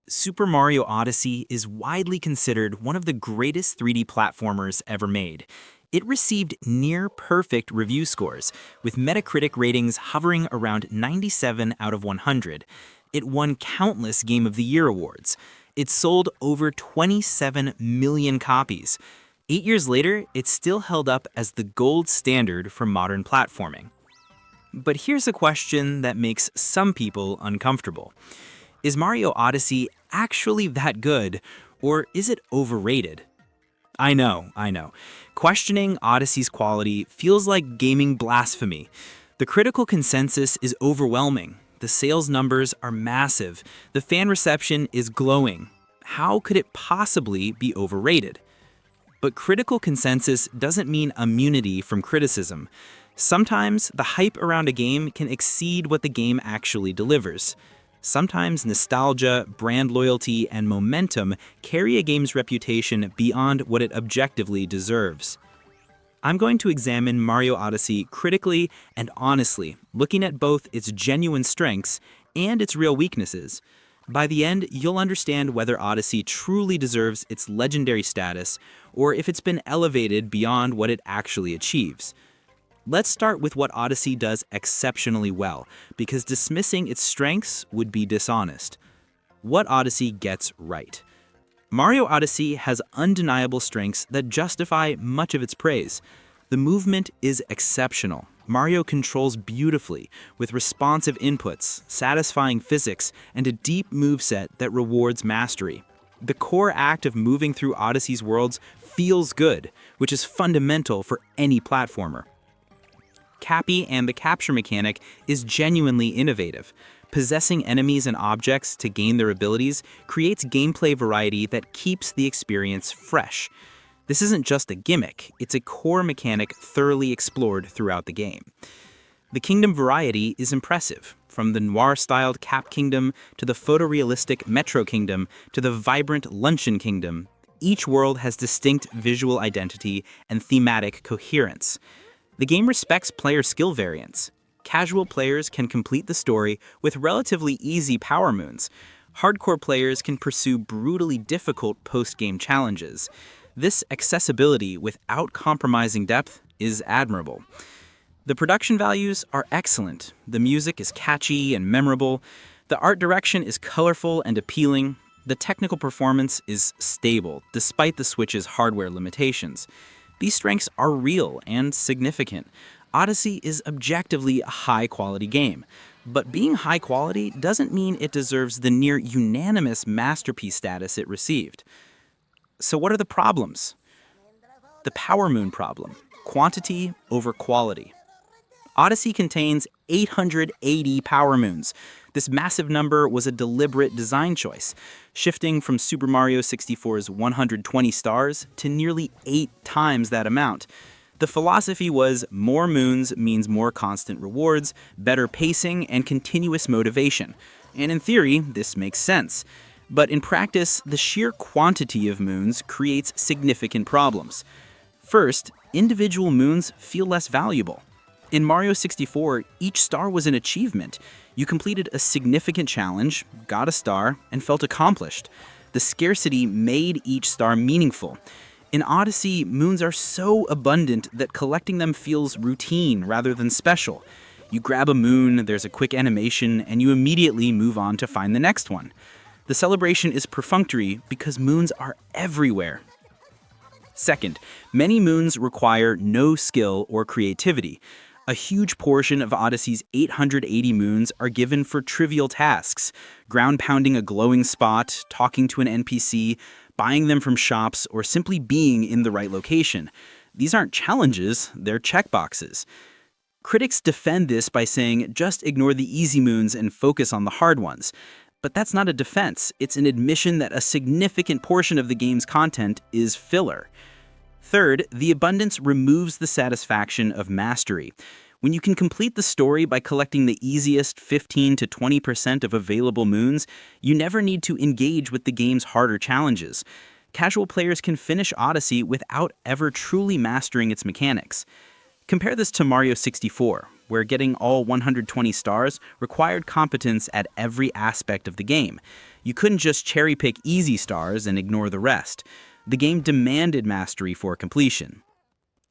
Super Mario Odyssey is widely considered one of the greatest 3D platformers ever made. It received near-perfect review scores, with Metacritic ratings hovering around 97 out of 100. It won countless Game of the Year awards. It sold over 27 million copies. 8 years later, it's still held up as the gold standard for modern platforming. But here's a question that makes some people uncomfortable. Is Mario Odyssey actually that good, or is it overrated? I know. Questioning Odyssey's quality feels like gaming blasphemy. The critical consensus is overwhelming. The sales numbers are massive. The fan reception is glowing. How could it possibly be overrated? But critical consensus doesn't mean immunity from criticism. Sometimes the hype around a game can exceed what the game actually delivers. Sometimes nostalgia, brand loyalty, and momentum carry a game's reputation beyond what it objectively deserves. I'm going to examine Mario Odyssey critically and honestly, looking at both its genuine strengths and its real weaknesses. By the end, you'll understand whether Odyssey truly deserves its legendary status, or if it's been elevated beyond what it actually achieves. Let's start with what Odyssey does exceptionally well, because dismissing its strengths would be dishonest. What Odyssey gets right. Mario Odyssey has undeniable strengths that justify much of its praise. The movement is exceptional. Mario controls beautifully, with responsive inputs, satisfying physics, and a deep moveset that rewards mastery. The core act of moving through Odyssey's worlds feels good, which is fundamental for any platformer. Cappy and the capture mechanic is genuinely innovative. Possessing enemies and objects to gain their abilities creates gameplay variety that keeps the experience fresh. This isn't just a gimmick, it's a core mechanic thoroughly explored throughout the game. The kingdom variety is impressive, from the noir-styled Cap Kingdom to the photorealistic Metro Kingdom to the vibrant Luncheon Kingdom. Each world has distinct visual identity and thematic coherence. The game respects player skill variance. Casual players can complete the story with relatively easy power moons. Hardcore players can pursue brutally difficult post-game challenges. This accessibility without compromising depth is admirable. The production values are excellent. The music is catchy and memorable. The art direction is colorful and appealing. The technical performance is stable, despite the Switch's hardware limitations. These strengths are real and significant. Odyssey is objectively a high-quality game, but being high quality doesn't mean it deserves the near-unanimous masterpiece status it received. So what are the problems? The Power Moon problem, quantity over quality. Odyssey contains 880 Power Moons. This massive number was a deliberate design choice, shifting from Super Mario 64's 120 stars to nearly 8 times that amount. The philosophy was more moons means more constant rewards, better pacing, and continuous motivation. And in theory, this makes sense. But in practice, the sheer quantity of moons creates significant problems. First, individual moons feel less valuable. In Mario 64, each star was an achievement. You completed a significant challenge, got a star, and felt accomplished. The scarcity made each star meaningful. In Odyssey, moons are so abundant that collecting them feels routine rather than special. You grab a moon, there's a quick animation, and you immediately move on to find the next one. The celebration is perfunctory because moons are everywhere. Second, many moons require no skill or creativity. A huge portion of Odyssey's 880 moons are given for trivial tasks, ground-pounding a glowing spot, talking to an NPC, buying them from shops, or simply being in the right location. These aren't challenges, they're checkboxes. Critics defend this by saying, just ignore the easy moons and focus on the hard ones. But that's not a defense, it's an admission that a significant portion of the game's content is filler. Third, the abundance removes the satisfaction of mastery. When you can complete the story by collecting the easiest 15 to 20% of available moons, you never need to engage with the game's harder challenges. Casual players can finish Odyssey without ever truly mastering its mechanics. Compare this to Mario 64, where getting all 120 stars required competence at every aspect of the game. You couldn't just cherry-pick easy stars and ignore the rest. The game demanded mastery for completion.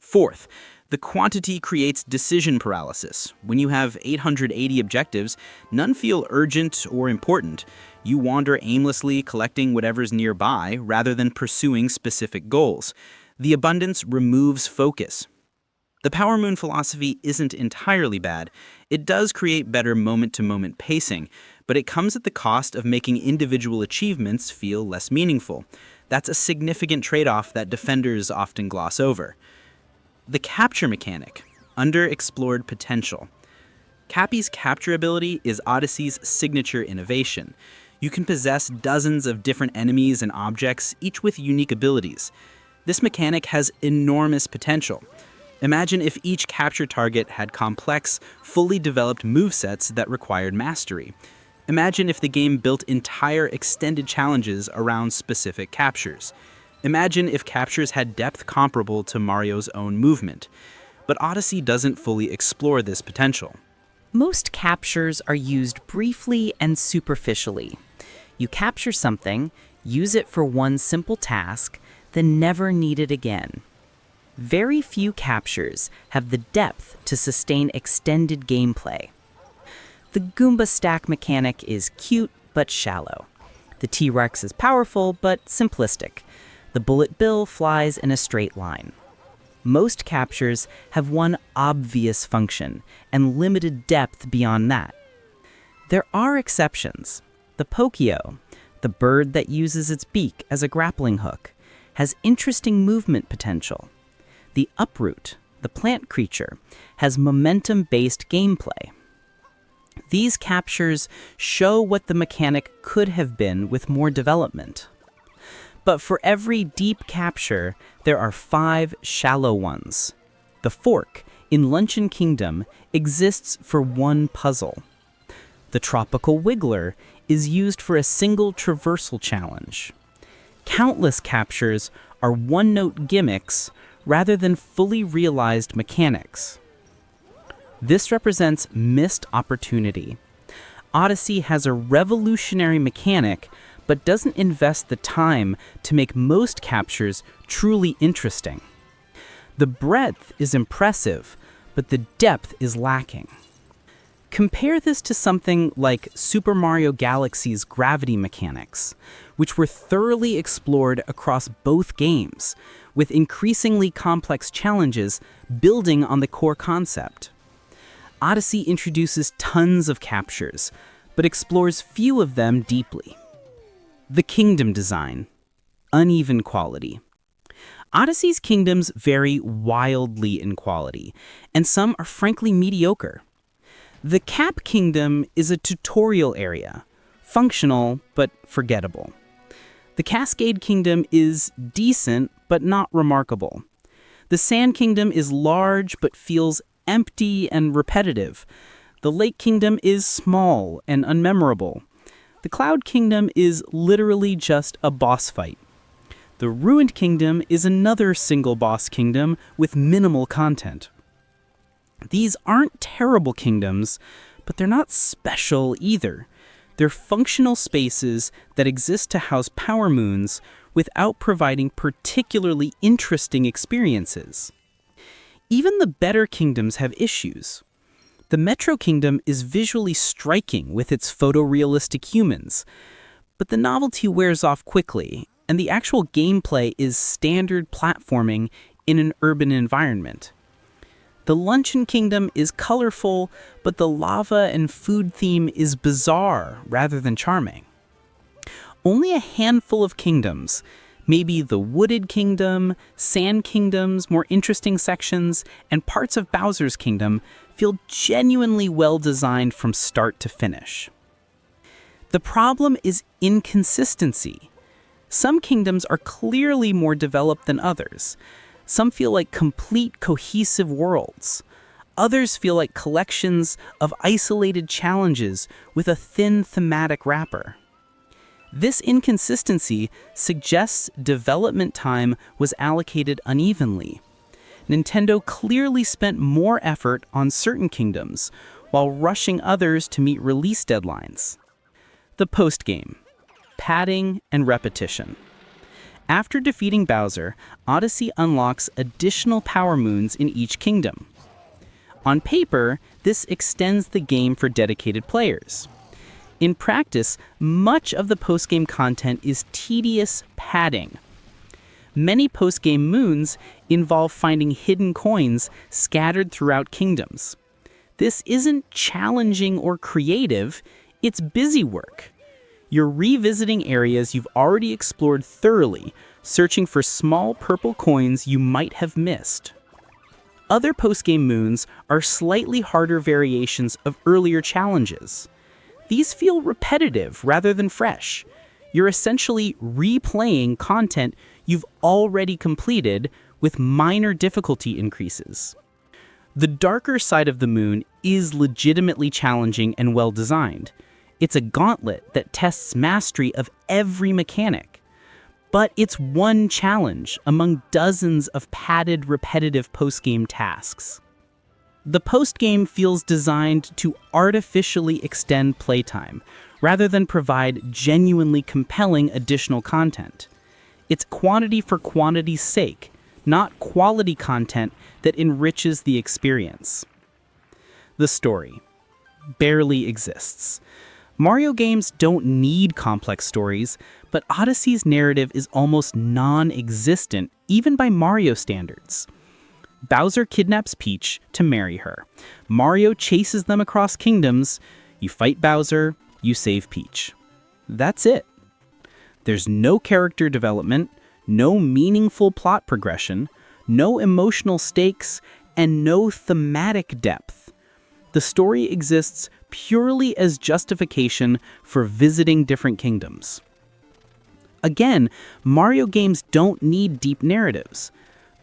Fourth, the quantity creates decision paralysis. When you have 880 objectives, none feel urgent or important. You wander aimlessly, collecting whatever's nearby rather than pursuing specific goals. The abundance removes focus. The Power Moon philosophy isn't entirely bad. It does create better moment-to-moment pacing, but it comes at the cost of making individual achievements feel less meaningful. That's a significant trade-off that defenders often gloss over. The capture mechanic, underexplored potential. Cappy's capture ability is Odyssey's signature innovation. You can possess dozens of different enemies and objects, each with unique abilities. This mechanic has enormous potential. Imagine if each capture target had complex, fully developed movesets that required mastery. Imagine if the game built entire extended challenges around specific captures. Imagine if captures had depth comparable to Mario's own movement. But Odyssey doesn't fully explore this potential. Most captures are used briefly and superficially. You capture something, use it for one simple task, then never need it again. Very few captures have the depth to sustain extended gameplay. The Goomba stack mechanic is cute but shallow. The T-Rex is powerful but simplistic. The bullet bill flies in a straight line. Most captures have one obvious function and limited depth beyond that. There are exceptions. The Pokio, the bird that uses its beak as a grappling hook, has interesting movement potential. The Uproot, the plant creature, has momentum-based gameplay. These captures show what the mechanic could have been with more development. But for every deep capture, there are 5 shallow ones. The Fork, in Luncheon Kingdom, exists for one puzzle. The Tropical Wiggler is used for a single traversal challenge. Countless captures are one-note gimmicks rather than fully realized mechanics. This represents missed opportunity. Odyssey has a revolutionary mechanic, but doesn't invest the time to make most captures truly interesting. The breadth is impressive, but the depth is lacking. Compare this to something like Super Mario Galaxy's gravity mechanics, which were thoroughly explored across both games, with increasingly complex challenges building on the core concept. Odyssey introduces tons of captures, but explores few of them deeply. The kingdom design. Uneven quality. Odyssey's kingdoms vary wildly in quality, and some are frankly mediocre. The Cap Kingdom is a tutorial area, functional but forgettable. The Cascade Kingdom is decent but not remarkable. The Sand Kingdom is large but feels empty and repetitive. The Lake Kingdom is small and unmemorable. The Cloud Kingdom is literally just a boss fight. The Ruined Kingdom is another single boss kingdom with minimal content. These aren't terrible kingdoms, but they're not special either. They're functional spaces that exist to house power moons without providing particularly interesting experiences. Even the better kingdoms have issues. The Metro Kingdom is visually striking with its photorealistic humans, but the novelty wears off quickly, and the actual gameplay is standard platforming in an urban environment. The Luncheon Kingdom is colorful, but the lava and food theme is bizarre rather than charming. Only a handful of kingdoms, maybe the Wooded Kingdom, Sand Kingdom's more interesting sections, and parts of Bowser's Kingdom, feel genuinely well designed from start to finish. The problem is inconsistency. Some kingdoms are clearly more developed than others. Some feel like complete, cohesive worlds. Others feel like collections of isolated challenges with a thin thematic wrapper. This inconsistency suggests development time was allocated unevenly. Nintendo clearly spent more effort on certain kingdoms, while rushing others to meet release deadlines. The postgame. padding and repetition. After defeating Bowser, Odyssey unlocks additional power moons in each kingdom. On paper, this extends the game for dedicated players. In practice, much of the post-game content is tedious padding. Many post-game moons involve finding hidden coins scattered throughout kingdoms. This isn't challenging or creative, it's busy work. You're revisiting areas you've already explored thoroughly, searching for small purple coins you might have missed. Other post-game moons are slightly harder variations of earlier challenges. These feel repetitive rather than fresh. You're essentially replaying content you've already completed with minor difficulty increases. The darker side of the moon is legitimately challenging and well-designed. It's a gauntlet that tests mastery of every mechanic. But it's one challenge among dozens of padded, repetitive post-game tasks. The post-game feels designed to artificially extend playtime, rather than provide genuinely compelling additional content. It's quantity for quantity's sake, not quality content that enriches the experience. The story barely exists. Mario games don't need complex stories, but Odyssey's narrative is almost non-existent, even by Mario standards. Bowser kidnaps Peach to marry her. Mario chases them across kingdoms. You fight Bowser, you save Peach. That's it. There's no character development, no meaningful plot progression, no emotional stakes, and no thematic depth. The story exists purely as justification for visiting different kingdoms. Again, Mario games don't need deep narratives.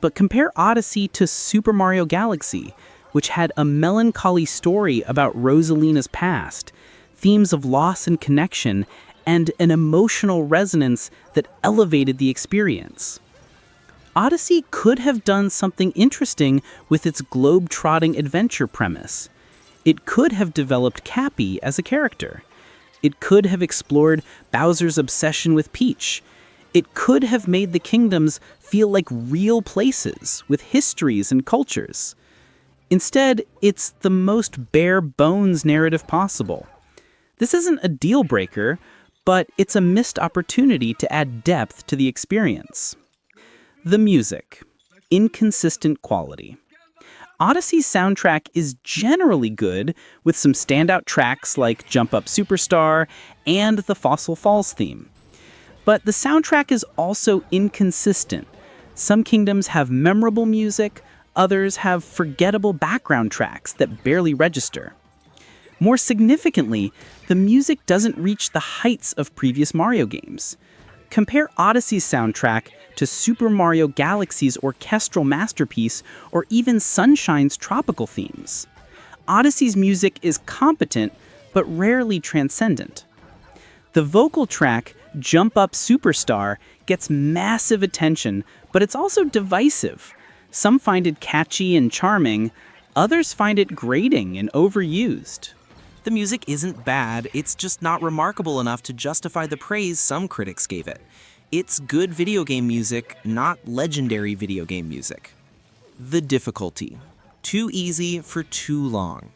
But compare Odyssey to Super Mario Galaxy, which had a melancholy story about Rosalina's past, themes of loss and connection, and an emotional resonance that elevated the experience. Odyssey could have done something interesting with its globe-trotting adventure premise. It could have developed Cappy as a character. It could have explored Bowser's obsession with Peach. It could have made the kingdoms feel like real places with histories and cultures. Instead, it's the most bare-bones narrative possible. This isn't a deal breaker, but it's a missed opportunity to add depth to the experience. The music. Inconsistent quality. Odyssey's soundtrack is generally good, with some standout tracks like Jump Up Superstar and the Fossil Falls theme. But the soundtrack is also inconsistent. Some kingdoms have memorable music, others have forgettable background tracks that barely register. More significantly, the music doesn't reach the heights of previous Mario games. Compare Odyssey's soundtrack to Super Mario Galaxy's orchestral masterpiece or even Sunshine's tropical themes. Odyssey's music is competent, but rarely transcendent. The vocal track, Jump Up Superstar, gets massive attention, but it's also divisive. Some find it catchy and charming, others find it grating and overused. The music isn't bad, it's just not remarkable enough to justify the praise some critics gave it. It's good video game music, not legendary video game music. The difficulty. Too easy for too long.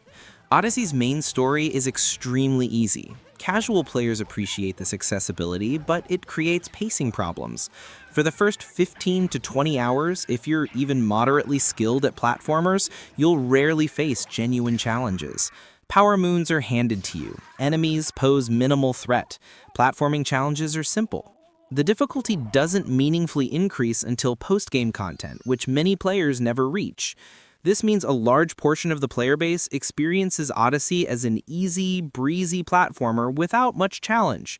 Odyssey's main story is extremely easy. Casual players appreciate this accessibility, but it creates pacing problems. For the first 15 to 20 hours, if you're even moderately skilled at platformers, you'll rarely face genuine challenges. Power moons are handed to you. Enemies pose minimal threat. Platforming challenges are simple. The difficulty doesn't meaningfully increase until post-game content, which many players never reach. This means a large portion of the player base experiences Odyssey as an easy, breezy platformer without much challenge.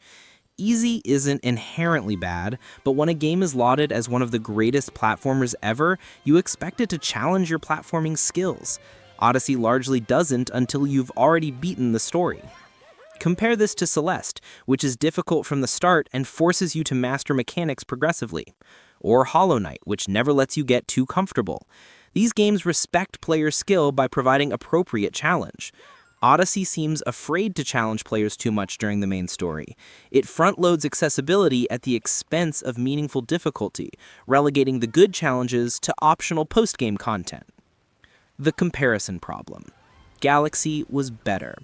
Easy isn't inherently bad, but when a game is lauded as one of the greatest platformers ever, you expect it to challenge your platforming skills. Odyssey largely doesn't until you've already beaten the story. Compare this to Celeste, which is difficult from the start and forces you to master mechanics progressively. Or Hollow Knight, which never lets you get too comfortable. These games respect player skill by providing appropriate challenge. Odyssey seems afraid to challenge players too much during the main story. It front-loads accessibility at the expense of meaningful difficulty, relegating the good challenges to optional post-game content. The comparison problem. Galaxy was better.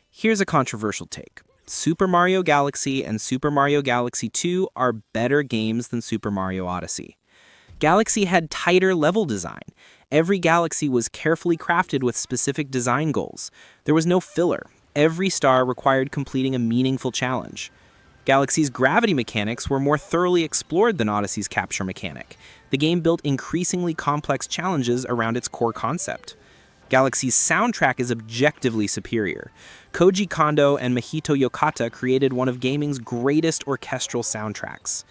Here's a controversial take. Super Mario Galaxy and Super Mario Galaxy 2 are better games than Super Mario Odyssey. Galaxy had tighter level design. Every galaxy was carefully crafted with specific design goals. There was no filler. Every star required completing a meaningful challenge. Galaxy's gravity mechanics were more thoroughly explored than Odyssey's capture mechanic. The game built increasingly complex challenges around its core concept. Galaxy's soundtrack is objectively superior. Koji Kondo and Mahito Yokata created one of gaming's greatest orchestral soundtracks.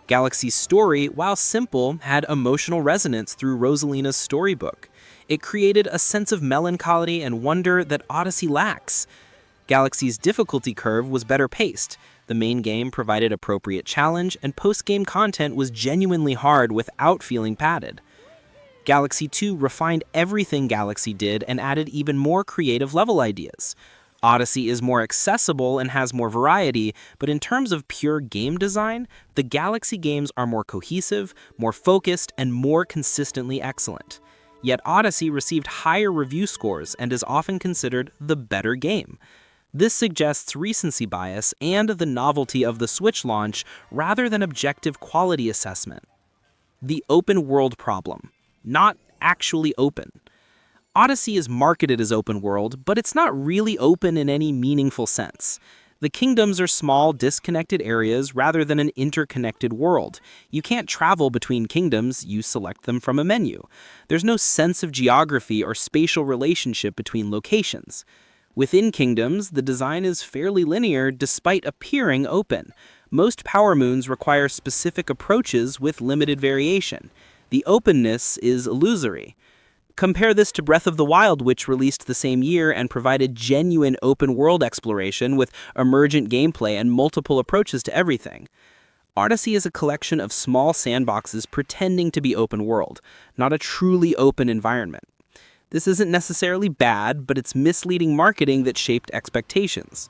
Galaxy's story, while simple, had emotional resonance through Rosalina's storybook. It created a sense of melancholy and wonder that Odyssey lacks. Galaxy's difficulty curve was better paced. The main game provided appropriate challenge, and post-game content was genuinely hard without feeling padded. Galaxy 2 refined everything Galaxy did and added even more creative level ideas. Odyssey is more accessible and has more variety, but in terms of pure game design, the Galaxy games are more cohesive, more focused, and more consistently excellent. Yet Odyssey received higher review scores and is often considered the better game. This suggests recency bias and the novelty of the Switch launch rather than objective quality assessment. The open world problem. Not actually open. Odyssey is marketed as open world, but it's not really open in any meaningful sense. The kingdoms are small, disconnected areas rather than an interconnected world. You can't travel between kingdoms, you select them from a menu. There's no sense of geography or spatial relationship between locations. Within kingdoms, the design is fairly linear despite appearing open. Most power moons require specific approaches with limited variation. The openness is illusory. Compare this to Breath of the Wild, which released the same year and provided genuine open-world exploration with emergent gameplay and multiple approaches to everything. Odyssey is a collection of small sandboxes pretending to be open-world, not a truly open environment. This isn't necessarily bad, but it's misleading marketing that shaped expectations.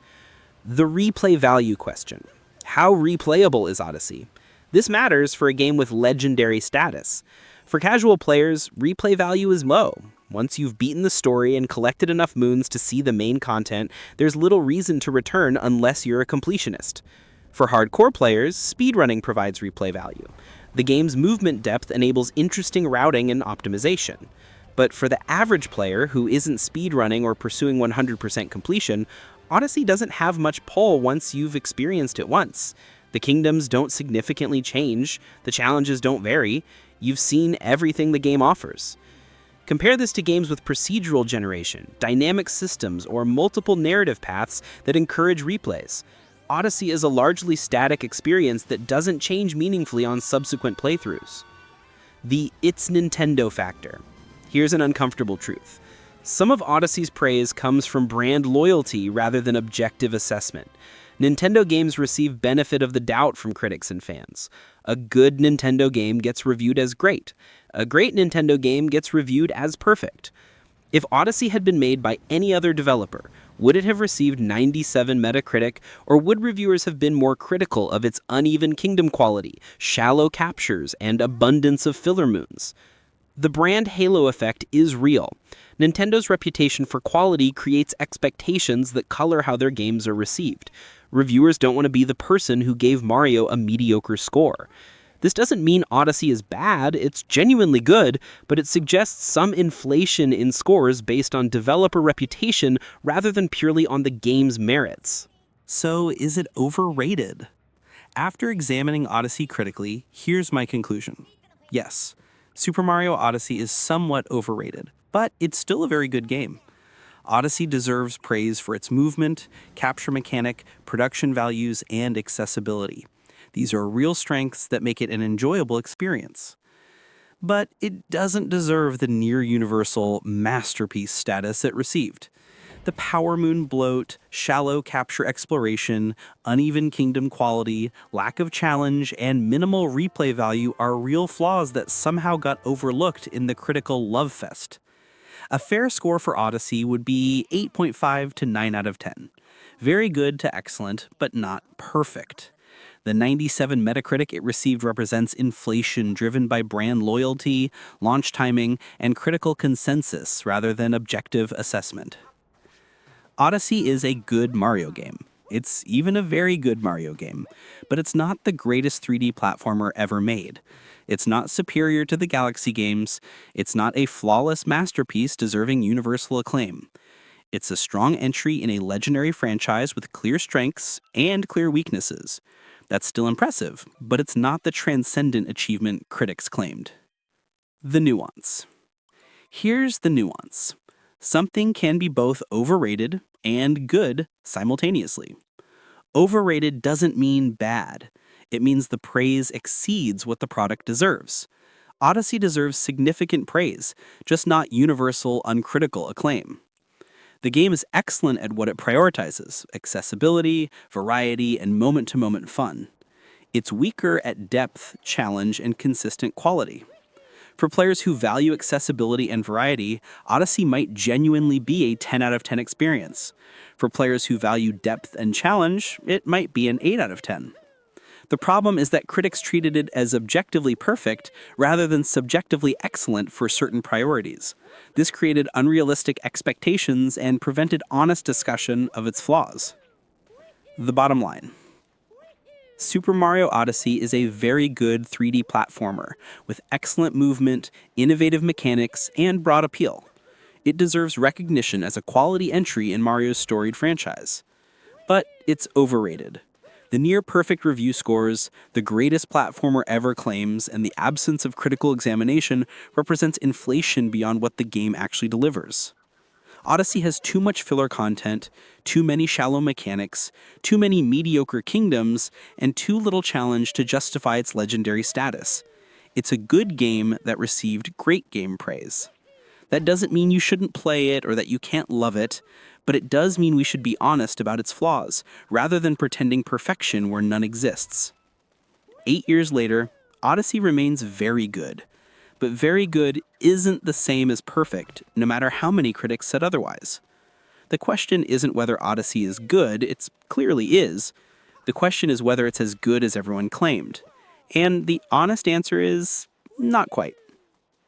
The replay value question. How replayable is Odyssey? This matters for a game with legendary status. For casual players, replay value is low. Once you've beaten the story and collected enough moons to see the main content, there's little reason to return unless you're a completionist. For hardcore players, speedrunning provides replay value. The game's movement depth enables interesting routing and optimization. But for the average player who isn't speedrunning or pursuing 100% completion, Odyssey doesn't have much pull once you've experienced it once. The kingdoms don't significantly change, the challenges don't vary, you've seen everything the game offers. Compare this to games with procedural generation, dynamic systems, or multiple narrative paths that encourage replays. Odyssey is a largely static experience that doesn't change meaningfully on subsequent playthroughs. The "it's Nintendo" factor. Here's an uncomfortable truth. Some of Odyssey's praise comes from brand loyalty rather than objective assessment. Nintendo games receive benefit of the doubt from critics and fans. A good Nintendo game gets reviewed as great. A great Nintendo game gets reviewed as perfect. If Odyssey had been made by any other developer, would it have received 97 Metacritic, or would reviewers have been more critical of its uneven kingdom quality, shallow captures, and abundance of filler moons? The brand halo effect is real. Nintendo's reputation for quality creates expectations that color how their games are received. Reviewers don't want to be the person who gave Mario a mediocre score. This doesn't mean Odyssey is bad, it's genuinely good, but it suggests some inflation in scores based on developer reputation rather than purely on the game's merits. So, is it overrated? After examining Odyssey critically, here's my conclusion. Yes, Super Mario Odyssey is somewhat overrated, but it's still a very good game. Odyssey deserves praise for its movement, capture mechanic, production values, and accessibility. These are real strengths that make it an enjoyable experience. But it doesn't deserve the near-universal masterpiece status it received. The Power Moon bloat, shallow capture exploration, uneven kingdom quality, lack of challenge, and minimal replay value are real flaws that somehow got overlooked in the critical love fest. A fair score for Odyssey would be 8.5 to 9 out of 10. Very good to excellent, but not perfect. The 97 Metacritic it received represents inflation driven by brand loyalty, launch timing, and critical consensus rather than objective assessment. Odyssey is a good Mario game. It's even a very good Mario game, but it's not the greatest 3D platformer ever made. It's not superior to the Galaxy games. It's not a flawless masterpiece deserving universal acclaim. It's a strong entry in a legendary franchise with clear strengths and clear weaknesses. That's still impressive, but it's not the transcendent achievement critics claimed. The nuance. Here's the nuance. Something can be both overrated and good simultaneously. Overrated doesn't mean bad. It means the praise exceeds what the product deserves. Odyssey deserves significant praise, just not universal, uncritical acclaim. The game is excellent at what it prioritizes: accessibility, variety, and moment-to-moment fun. It's weaker at depth, challenge, and consistent quality. For players who value accessibility and variety, Odyssey might genuinely be a 10 out of 10 experience. For players who value depth and challenge, it might be an 8 out of 10. The problem is that critics treated it as objectively perfect rather than subjectively excellent for certain priorities. This created unrealistic expectations and prevented honest discussion of its flaws. The bottom line. Super Mario Odyssey is a very good 3D platformer with excellent movement, innovative mechanics, and broad appeal. It deserves recognition as a quality entry in Mario's storied franchise. But it's overrated. The near-perfect review scores, the greatest platformer ever claims, and the absence of critical examination represents inflation beyond what the game actually delivers. Odyssey has too much filler content, too many shallow mechanics, too many mediocre kingdoms, and too little challenge to justify its legendary status. It's a good game that received great game praise. That doesn't mean you shouldn't play it or that you can't love it, but it does mean we should be honest about its flaws, rather than pretending perfection where none exists. 8 years later, Odyssey remains very good. But very good isn't the same as perfect, no matter how many critics said otherwise. The question isn't whether Odyssey is good, it clearly is. The question is whether it's as good as everyone claimed. And the honest answer is, not quite.